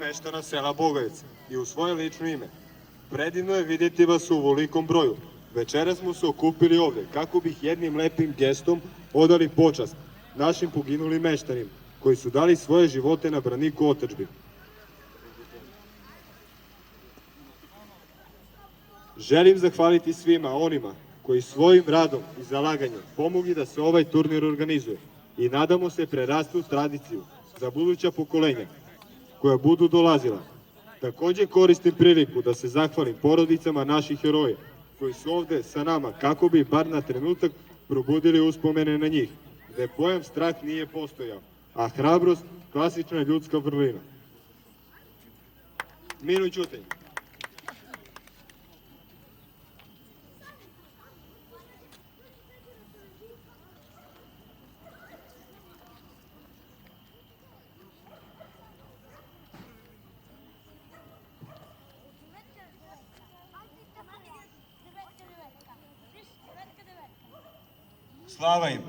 meštana sela Bogovica i u svoje lično ime. Predivno je vidjeti vas u ovolikom broju. Večeras smo se okupili ovde kako bih jednim lepim gestom odali počast našim poginulim meštanima koji su dali svoje živote na braniku otadžbine. Želim zahvaliti svima onima koji svojim radom i zalaganjem pomogli da se ovaj turnir organizuje i nadamo se prerastu tradiciju za buduća pokolenja koja budu dolazila. Takođe koristim priliku da se zahvalim porodicama naših heroja koji su ovde sa nama kako bi bar na trenutak probudili uspomene na njih, gde pojam strah nije postojao, a hrabrost klasična ljudska vrlina. Minut ćutenja. Slava im!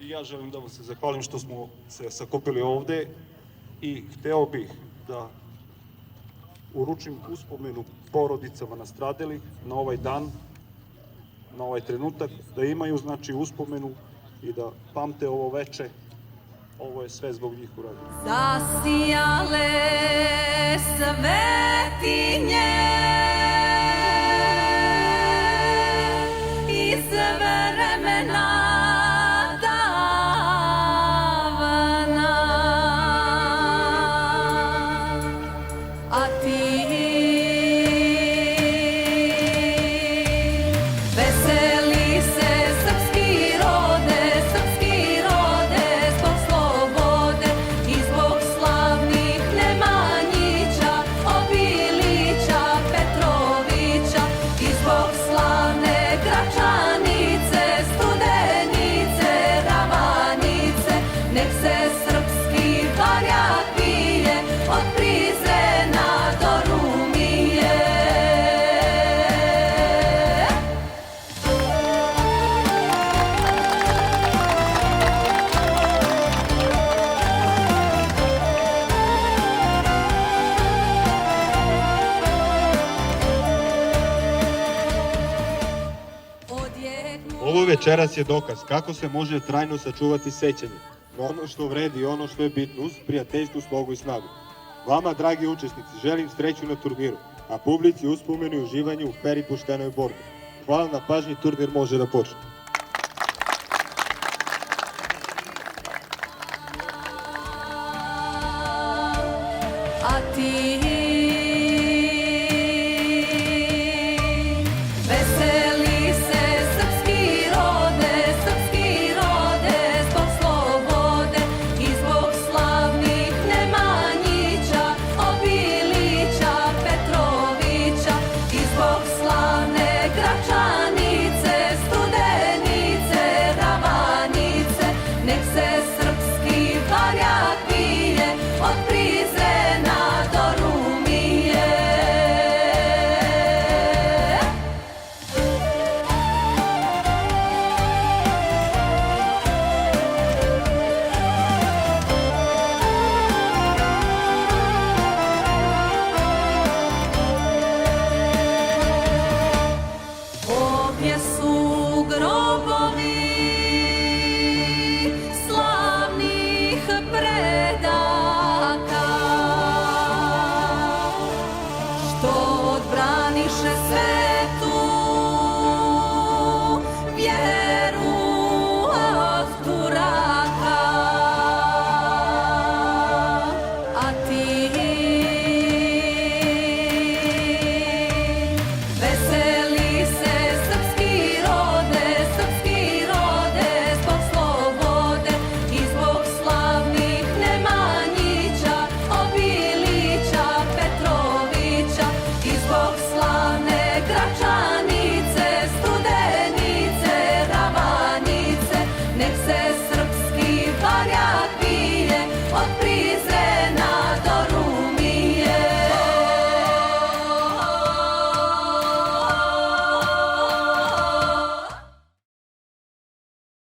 I ja želim da vam se zahvalim što smo se sakupili ovde i hteo bih da uručim uspomenu porodicama nastradalih na ovaj dan, na ovaj trenutak, da imaju znači uspomenu i da pamte ovo veče. Ovo je sve zbog njih uradio. Zasijale svetinje iz vremena davna, a ti veseli se srpski rode zbog slobode i zbog slavnih Nemanjića, Obilića, Petrovića i zbog slavne Gračanice, Studenice, Ravanice. Nek se srpski barjak vije od Prizrena do Rumije. Ovo večeras je dokaz kako se može trajno sačuvati sećanje na ono što vredi i ono što je bitno uz prijateljsku slogu i snagu. Vama, dragi učesnici, želim sreću na turniru, a publici uspomenu i uživanju u fer i poštenoj borbi. Hvala na pažnji, turnir može da počne. A ti veseli se srpski rode zbog slobode i zbog slavnih Nemanjića, Obilića, Petrovića i zbog slavne Gračanice, Studenice, Ravanice. Nek se srpski barjak vije od Prizrena do Rumije. Ovdje su grobovi slavnih predaka, što odbraniše sve